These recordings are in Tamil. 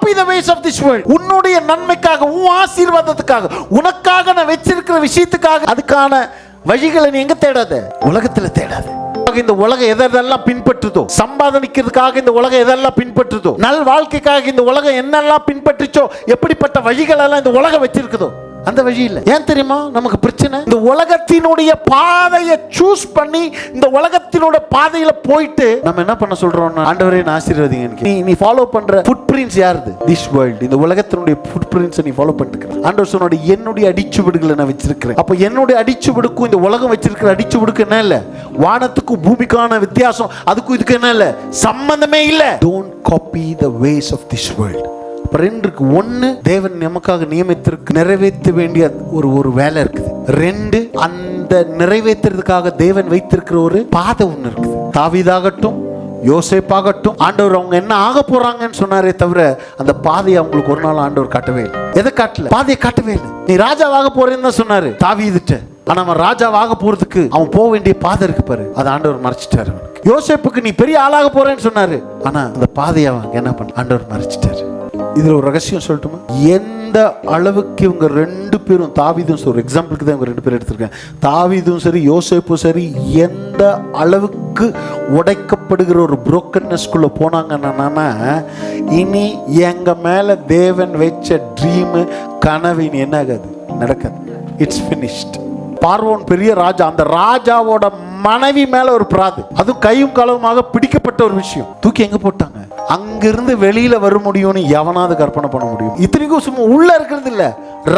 copy the ways of this world. உன்னுடைய நன்மைக்காக, உன் ஆசீர்வாதத்துக்காக, உனக்காக நான் வச்சிருக்கிற விஷயத்துக்காக அதுக்கான வழிகளை நீ எங்க தேடாத, உலகத்துல தேடாத. இந்த உலகம் எதெல்லாம் பின்பற்றுதோ, சம்பாதிக்கிறதுக்காக இந்த உலகம் எதெல்லாம் பின்பற்றுதோ, நல் வாழ்க்கைக்காக இந்த உலகம் என்னெல்லாம் பின்பற்றுச்சோ, எப்படிப்பட்ட வழிகள் எல்லாம் இந்த உலகம் வச்சிருக்குதோ அந்த வழி இல்ல. ஏன் தெரியுமா நமக்கு பிரச்சனை? இந்த உலகத்தினுடைய பாதையை சூஸ் பண்ணி இந்த உலகத்தினோட பாதையில போயிட்டு நம்ம என்ன பண்ண சொல்றோம்? ஆண்டவரே நான் ஆசீர்வதிங்க. நீ ஃபாலோ பண்ற ஃபுட் பிரிண்ட்ஸ் யாருது? திஸ் வேர்ல்ட், இந்த உலகத்தினுடைய ஃபுட் பிரிண்ட்ஸ் நீ ஃபாலோ பண்ணிட்டு. ஆண்டவர் சொன்னோட என்னுடைய அடிச்சுவடுகளை நான் வச்சிருக்கிறேன். அப்ப என்னுடைய அடிச்சுவடுக்கும் இந்த உலகம் வச்சிருக்கிற அடிச்சுவடுக்கு என்ன இல்ல? வானத்துக்கும் பூமிக்கான வித்தியாசம், அதுக்கும் இதுக்கு என்ன இல்ல? சம்பந்தமே இல்ல. Don't copy the ways of this world. ரெண்டுக்கு ஒன்னு, தேவன் நமக்காக நியமித்திருக்கு நிறைவேற்ற வேண்டிய ஒரு வேலை இருக்குது. ரெண்டு, அந்த நிறைவேற்றுறதுக்காக தேவன் வைத்திருக்கிற ஒரு பாதை ஒன்று இருக்குது. தாவீதாகட்டும், யோசேப்பாகட்டும், ஆண்டவர் அவங்க என்ன ஆக போறாங்கன்னு சொன்னாரே தவிர அந்த பாதையை அவங்களுக்கு ஒரு நாள் ஆண்டவர் காட்டவே இல்லை. எதை காட்டல? பாதையை காட்டவே இல்லை. நீ ராஜாவாக போறேன்னு தான் சொன்னாரு தாவீதுட்ட. ஆனா அவன் ராஜாவாக போறதுக்கு அவன் போக வேண்டிய பாதை இருக்கு பாரு, அதை ஆண்டவர் மறைச்சிட்டாரு. யோசேப்புக்கு நீ பெரிய ஆளாக போறேன்னு சொன்னாரு, ஆனா அந்த பாதையை அவன் என்ன பண்ண ஆண்டவர் மறைச்சிட்டாரு. இதுல ஒரு ரகசியம் சொல்லட்டுமா? எந்த அளவுக்கு இவங்க ரெண்டு பேரும், தாவீதும் ஒரு எக்ஸாம்பிளுக்கு தான் இவங்க ரெண்டு பேரும் எடுத்திருக்கேன், தாவீதும் சரி யோசேப்பும் சரி, எந்த அளவுக்கு உடைக்கப்படுகிற ஒரு புரோக்கன்னஸ்குள்ள போனாங்கன்னா, இனி எங்க மேல தேவன் வச்ச ட்ரீம், கனவு இனி என்ன ஆகாது, நடக்காது. It's finished. பார்வோன் பெரிய ராஜா, அந்த ராஜாவோட மனைவி மேல ஒரு பிராது, அதுவும் கையும் களவுமாக பிடிக்கப்பட்ட ஒரு விஷயம், தூக்கி எங்க போட்டாங்க? அங்கிருந்து வெளியில வர முடியும்னு எவனாவது கற்பனை பண்ண முடியும்? இத்தனைக்கும் சும்மா உள்ள இருக்கிறது இல்ல,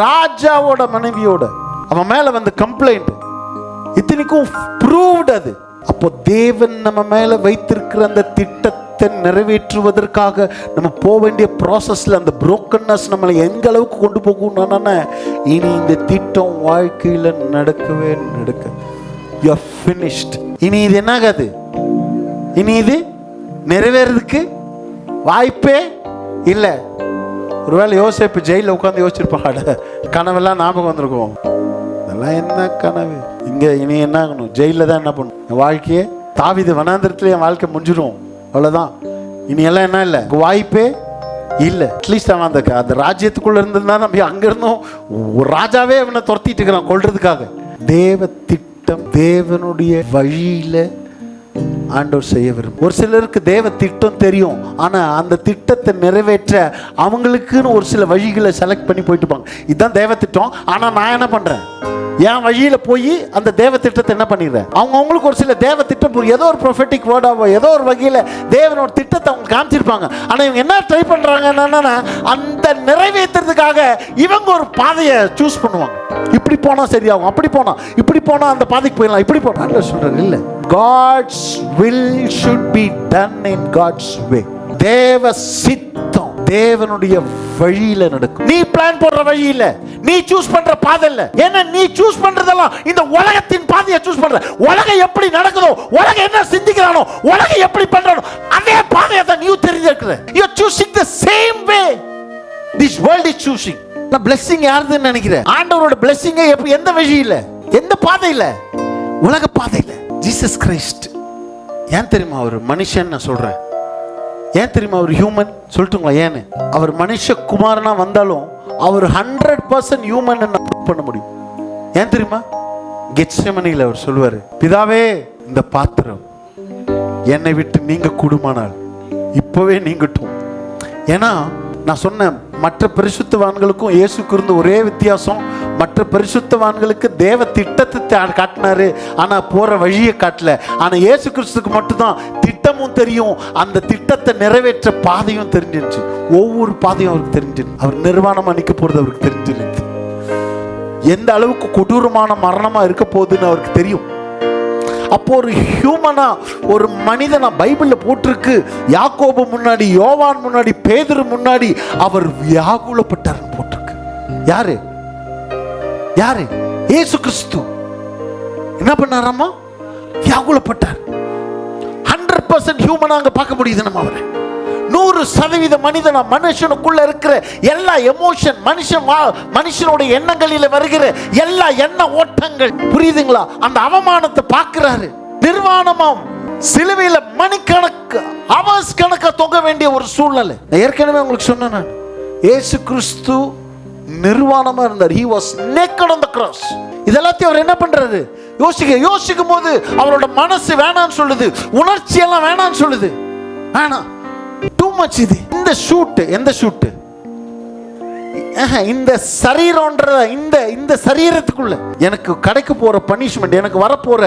ராஜாவோட மனைவியோட அவன் மேல வந்து கம்ப்ளைண்ட், இத்தனைக்கும் ப்ரூவ்ட் அது. அப்போ தேவன் நம்ம மேல வைத்திருக்கிற அந்த திட்டத்தை நிறைவேற்றுவதற்காக நம்ம போக வேண்டிய ப்ராசஸ்ல அந்த புரோக்கன்னஸ் நம்மளை எங்க அளவுக்கு கொண்டு போகணும்னா, இனி இந்த திட்டம் வாழ்க்கையில நடக்கவே நடக்க, you are finished. இனி இது என்ன ஆகாது, இனி இது நிறைவேறதுக்கு வாய்ப்பே இல்லை. ஒருவேளை யோசேப்பு ஜெயில உட்காந்து யோசிச்சிருப்பாங்க, கனவெல்லாம் ஞாபகம் வந்திருக்கும், இதெல்லாம் என்ன கனவு, இங்க இனி என்ன ஆகணும், ஜெயில தான் என்ன பண்ணும் என் வாழ்க்கையே, தாவீது வனாந்திரத்துல என் வாழ்க்கை முடிஞ்சிடும், அவ்வளவுதான், இனி எல்லாம் என்ன இல்லை, வாய்ப்பே இல்லை. அட்லீஸ்ட் அவன் அந்த ராஜ்யத்துக்குள்ள இருந்ததுன்னா நம்ம அங்க இருந்தோம், ஒரு ராஜாவே அவனை துரத்திட்டு இருக்கிறான் கொல்றதுக்காக. தேவ திட்டம், தேவனுடைய வழியில ஆண்டவர் செய்ய விரும்பும். ஒரு சிலருக்கு தேவ திட்டம் தெரியும், ஆனா அந்த திட்டத்தை நிறைவேற்ற அவங்களுக்குன்னு ஒரு சில வழிகளை செலக்ட் பண்ணி போயிட்டு இருப்பாங்க. இதுதான் தேவ திட்டம், ஆனா நான் என்ன பண்றேன், என் வழியில போய் அந்த தேவ திட்டத்தை என்ன பண்ணிடுறேன். அவங்களுக்கு ஒரு சில தேவ திட்டம், ஏதோ ஒரு ப்ரொஃபெட்டிக் வேர்டாவோ ஏதோ ஒரு வகையில தேவனோட திட்டத்தை அவங்க காமிச்சிருப்பாங்க. ஆனா இவங்க என்ன ட்ரை பண்றாங்கன்னா, அந்த நிறைவேற்றுறதுக்காக இவங்க ஒரு பாதையை சூஸ் பண்ணுவாங்க. இப்படி போனா சரியாகும், அப்படி போனா இப்படி போனா அந்த பாதைக்கு போயிடலாம், இப்படி போனா. ஆண்டவர் சொல்றாரு இல்ல, God's will should be done in God's way. தேவ சித்தம் தேவனுடைய வழியில நடக்கும். நீ பிளான் போடுற வழி இல்ல, நீ சூஸ் பண்ற பாதை இல்ல. ஏன்னா நீ சூஸ் பண்றதெல்லாம் இந்த உலகத்தின் பாதையை சூஸ் பண்ற. உலகம் எப்படி நடக்குதோ, உலகம் என்ன சிந்திக்கிறானோ, உலகம் எப்படி பண்றானோ அதே பாதையை தான் நீ தெரிஞ்சிருக்கிற. You are choosing the same way this world is choosing. நான் blessing யாருதுன்னு நினைக்கிறேன். ஆண்டவரோட blessing எப்படி, எந்த வழியில, எந்த பாதையில, உலக பாதையில. ஜீசஸ் கிரைஸ்ட் ஏன் தெரியுமா அவர் மனுஷன் நான் சொல்றேன், ஏன் தெரியுமா அவர் ஹியூமன் சொல்லட்டுங்களா? ஏன்னு அவர் மனுஷ குமாரனா வந்தாலும் அவர் 100% ஹியூமன் பண்ண முடியும். ஏன் தெரியுமா? கெத்செமனில அவர் சொல்லுவாரு, பிதாவே இந்த பாத்திரம் என்னை விட்டு நீங்க கூடுமானால் இப்பவே நீங்கட்டும். ஏன்னா நான் சொன்ன மற்ற பரிசுத்தவான்களுக்கும் இயேசுக்கு இருந்த ஒரே வித்தியாசம், மற்ற பரிசுத்தவான்களுக்கு தேவ திட்டத்தை காட்டினாரு, ஆனா போற வழியை காட்டல. ஆனா இயேசு கிறிஸ்துக்கு மட்டும்தான் திட்டமும் தெரியும், அந்த திட்டத்தை நிறைவேற்ற பாதையும் தெரிஞ்சிருச்சு. ஒவ்வொரு பாதையும் அவருக்கு தெரிஞ்சிருச்சு. அவர் நிர்வாணமா நிக்க போறது அவருக்கு தெரிஞ்சிருச்சு. எந்த அளவுக்கு கொடூரமான மரணமா இருக்க போகுதுன்னு அவருக்கு தெரியும். அப்போ ஒரு ஹியூமனா, ஒரு மனிதனா பைபிள்ல போட்டிருக்கு, யாக்கோபு முன்னாடி, யோவான் முன்னாடி, பேதுரு முன்னாடி அவர் வியாகுலப்பட்டார் போட்டிருக்கு. யாரு யாரு? இயேசு கிறிஸ்து என்ன பண்ணாராமா? வியாகுலப்பட்டார். 100% ஹியூமனா அங்க பார்க்க முடியுது நம்ம அவரை. 100% மனிதனா, மனுஷனுக்குள்ள இருக்கிற எல்லா எமோஷன், மனுஷனோட எண்ணங்களில வருகிற எல்லா எண்ண ஓட்டங்கள், புரியுதுங்களா? அந்த அவமானத்தை பார்க்கிறாரு. நிர்வாணமாம் சிலுவையில மணிக்கணக்கு, அவர்ஸ் கணக்கா தொங்க வேண்டிய ஒரு சூழ்நிலை. ஏற்கனவே உங்களுக்கு சொன்னேன், இயேசு கிறிஸ்து நிர்வாணமா இருந்தார். he was naked on the cross. இதெல்லாத்தையும் அவர் என்ன பண்றாரு? யோசிக்கும் போது அவரோட மனசு வேணான்னு சொல்லுது, உணர்ச்சி எல்லாம் வேணான்னு சொல்லுது. வேணாம், டூ மச். இது இந்த ஷூட், எந்த ஷூட்? இந்த சரீரம்ன்ற இந்த சரீரத்துக்குள்ள எனக்கு கிடைக்க போற பனிஷ்மெண்ட், எனக்கு வரப்போற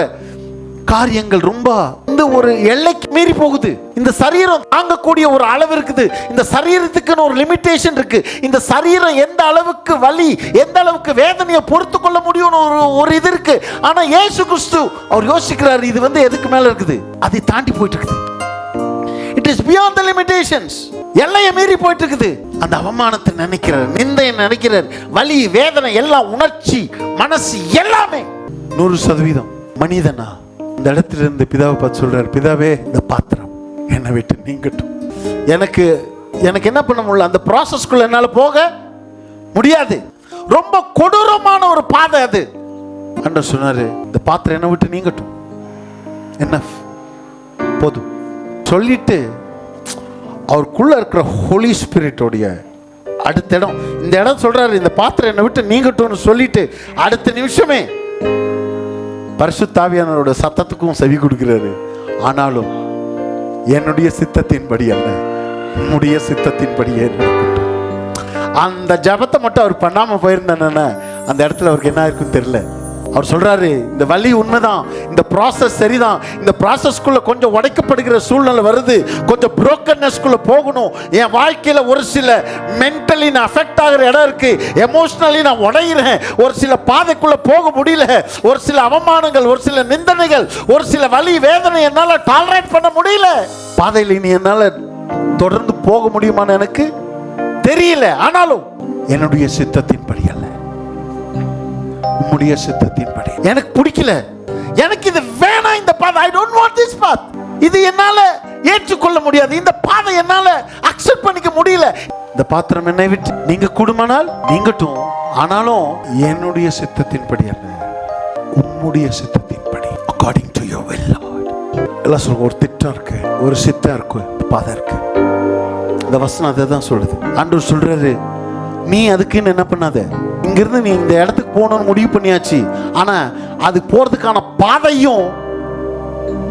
காரியங்கள் ரொம்ப இந்த ஒரு எல்லைக்கு மீறி போகுது. இந்த சரீரம் தாங்கக்கூடிய ஒரு அளவு இருக்குது. இந்த சரீரத்துக்குன்னு ஒரு லிமிட்டேஷன் இருக்கு. இந்த சரீரம் எந்த அளவுக்கு வலி, எந்த அளவுக்கு வேதனையை பொறுத்து கொள்ள முடியும்னு ஒரு இது இருக்கு. ஆனா இயேசு கிறிஸ்து அவர் யோசிக்கிறாரு, இது எதுக்கு மேல இருக்குது, அதை தாண்டி போயிட்டு இருக்குது. It is beyond the limitations. எல்லையை மீறி போயிட்டு இருக்குது. அந்த அவமானத்தை நினைக்கிறார், நிந்தையை நினைக்கிறார், வலி வேதனை எல்லாம், உணர்ச்சி மனசு எல்லாமே 100% மனிதனா இந்த இடத்துல இருந்து பிதாவை பார்த்து சொல்றாரு, பிதாவே இந்த பாத்திரம் என்னை விட்டு நீங்கட்டும். எனக்கு என்ன பண்ண முடியல, அந்த ப்ராசஸ்க்குள்ள என்னால போக முடியாது. ரொம்ப கொடூரமான ஒரு பாதை அது. ஆண்டவர் சொன்னாரு, இந்த பாத்திரம் என்னை விட்டு நீங்கட்டும், என்ன போதும் சொல்லிட்டு அவருக்குள்ள இருக்கிற ஹோலி ஸ்பிரிட்டோடைய அடுத்த இடம், இந்த இடம் சொல்றாரு, இந்த பாத்திரம் என்னை விட்டு நீங்கட்டும்னு சொல்லிட்டு அடுத்த நிமிஷமே பரிசுத்த ஆவியானவரோட சத்தத்துக்கும் செவி கொடுக்கிறாரு. ஆனாலும் என்னுடைய சித்தத்தின்படி அல்ல, உம்முடைய சித்தத்தின்படியே நடக்கட்டும். அந்த ஜபத்தை மட்டும் அவர் பண்ணாம போயிருந்தானே அந்த இடத்துல அவருக்கு என்ன இருக்குன்னு தெரியல. அவர் சொல்றாரு, இந்த வலி உண்மைதான், இந்த ப்ராசஸ் சரிதான், இந்த ப்ராசஸ்க்குள்ள கொஞ்சம் உடைக்கப்படுகிற சூழ்நிலை வருது, கொஞ்சம் புரோக்கன்னஸ்க்குள்ள போகணும். என் வாழ்க்கையில ஒரு சில மென்டலி நான் அஃபெக்ட் ஆகிற இடம் இருக்கு, எமோஷனலி நான் உடையிறேன், ஒரு சில பாதைக்குள்ள போக முடியல, ஒரு சில அவமானங்கள், ஒரு சில நிந்தனைகள், ஒரு சில வலி வேதனை என்னால டாலரேட் பண்ண முடியல. பாதையில் இனி என்னால தொடர்ந்து போக முடியுமான்னு எனக்கு தெரியல. ஆனாலும் என்னுடைய சித்தத்தின்படி அல்ல, உம்முடைய சித்தத்தின்படி. எனக்கு பிடிக்கல, எனக்கு இது வேணாம், இந்த பாதை, I don't want this path. இது என்னால ஏற்றுக்கொள்ள முடியாது, இந்த பாதை என்னால அக்செப்ட் பண்ணிக்க முடியல. இந்த பாத்திரம் என்னை விட்டு நீங்க கூடுமானால் நீங்கட்டும், ஆனாலும் என்னுடைய சித்தத்தின்படி அல்ல, உம்முடைய சித்தத்தின்படி. according to your will Lord. எல்லாம் சொல்லுங்க, ஒரு திட்டம் இருக்கு, ஒரு சித்தம் இருக்கு, பாதை இருக்கு. இந்த வசனம் அதை தான் சொல்லுது. ஆண்டவர் சொல்றாரு, நீ அதுக்குன்னு என்ன பண்ணாத, இங்கிருந்து நீ இந்த இடத்துக்கு போகணும்னு முடிவு பண்ணியாச்சு, ஆனா அது போறதுக்கான பாதையும்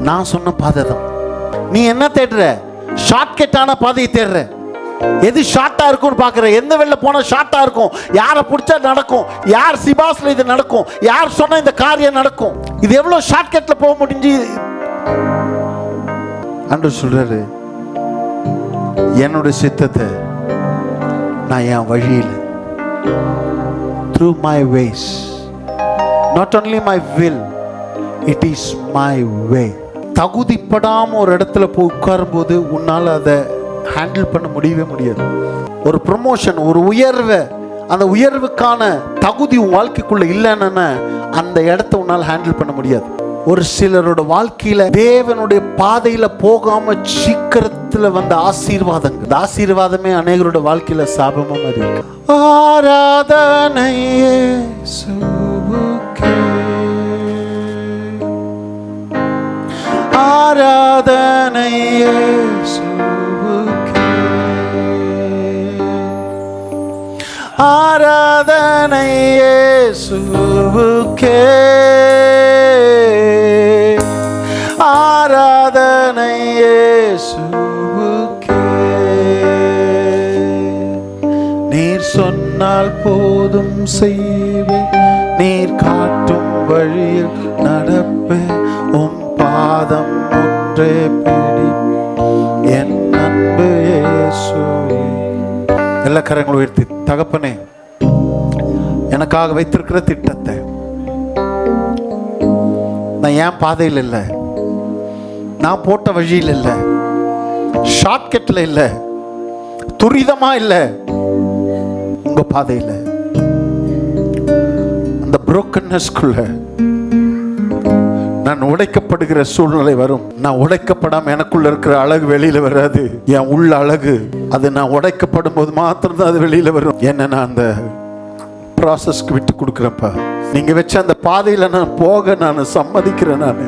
நான் சொன்ன பாதை தான். நீ என்ன தேடுற? ஷார்ட்கட்டான பாதையை தேடுற. எது ஷார்ட்டா இருக்கும்னு பாக்குற, எந்த வெளில போனா ஷார்ட்டா இருக்கும், யாரை பிடிச்சா நடக்கும், யார் சிபாஸ்ல இது நடக்கும், யார் சொன்ன இந்த காரியம் நடக்கும், இது எவ்வளவு ஷார்ட்கட்ல போக முடிஞ்சு. ஆண்டவர் சொல்றாரு, என்னோட சித்தத்தை நான் என் வழியில், through my ways, not only my will, it is my way. தகுதிப்படாம ஒரு இடத்துல போய் உட்காரும் போது உன்னால அதை ஹேண்டில் பண்ண முடியவே முடியாது. ஒரு ப்ரமோஷன், ஒரு உயர்வை, அந்த உயர்வுக்கான தகுதி உன் வாழ்க்கைக்குள்ள இல்லைன்னா அந்த இடத்த உன்னால் ஹேண்டில் பண்ண முடியாது. ஒரு சிலரோட வாழ்க்கையில தேவனுடைய பாதையில போகாம சீக்கிரத்துல வந்த ஆசீர்வாதங்கள், இந்த ஆசீர்வாதமே அநேகரோட வாழ்க்கையில சாபமா மாதிரி இருக்கு. ஆராதனை இயேசுவுக்கே, ஆராதனை இயேசுவுக்கே, ஆராதனை இயேசுவுக்கே, ஆராதனை இயேசுவுக்கே. நீர் சொன்னால் போதும் செய்வேன், நீர் காட்டும் வழியில் நடப்பேன், உம் பாதம் ஒன்றே பிடி என் அன்பு இயேசுவே. எல்லா கரங்களும் உயர்த்தி, தகப்பனே எனக்காக வைத்திருக்கிற திட்டத்தை நான் என் பாதையில் இல்லை, நான் போட்ட வழியில் இல்லை, ஷார்ட்கட்ல இல்லை, துரிதமா இல்லை, உங்க பாதையில் அந்த புரோக்கன்னஸ்க்குள்ள நான் உடைக்கப்படுகிற சூழ்நிலை வரும். நான் உடைக்கப்படாம எனக்குள்ள இருக்கிற அழகு வெளியில வராது. என் உள்ள அழகு அது நான் உடைக்கப்படும் போது மாத்திரம் தான் அது வெளியில வரும். என்ன நான் அந்த ப்ராசஸ்க்கு விட்டு கொடுக்குறப்ப, நீங்க வச்ச அந்த பாதையில நான் போக நான் சம்மதிக்கிறேன். நான்